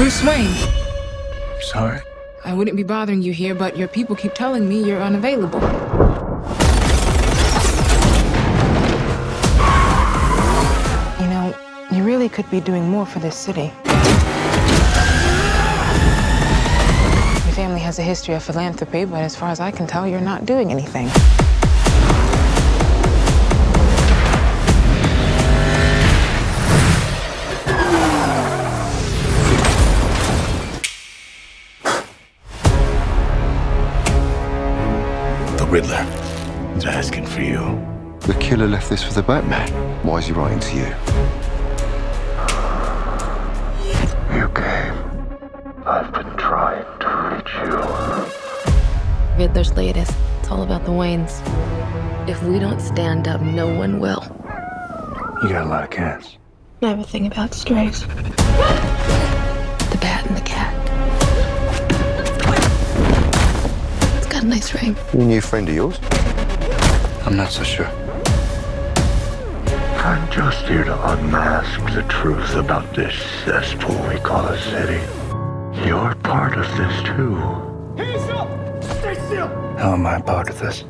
Bruce Wayne. Sorry. I wouldn't be bothering you here, but your people keep telling me you're unavailable. You know, you really could be doing more for this city. Your family has a history of philanthropy, but as far as I can tell, you're not doing anything. Riddler is asking for you. The killer left this for the Batman. Why is he writing to you? You came. I've been trying to reach you. Riddler's latest. It's all about the Waynes. If we don't stand up, no one will. You got a lot of cats. I have a thing about strays. The bat and the cat. It's got a nice ring. A new friend of yours? I'm not so sure. I'm just here to unmask the truth about this cesspool we call a city. You're part of this too. Hands up! Stay still! How am I part of this?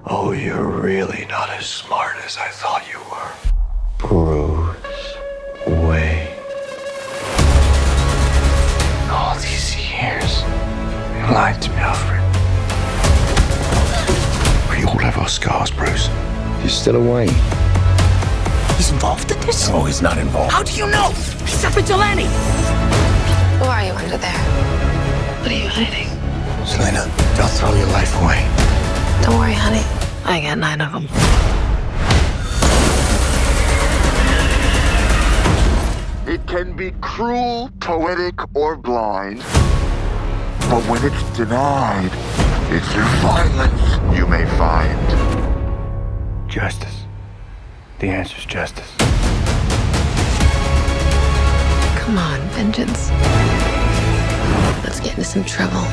Oh, you're really not as smart as I thought you were. Bruce Wayne. All these years, you lied to me, Alfred. We all have our scars, Bruce. You're still away. He's involved in this? No, he's not involved. How do you know? He's a vigilante! Who are you under there? What are you hiding? Selena, don't throw your life away. Don't worry, honey. I got 9 of them. It can be cruel, poetic, or blind. But when it's denied, it's through violence you may find. Justice. The answer's justice. Come on, vengeance. Let's get into some trouble.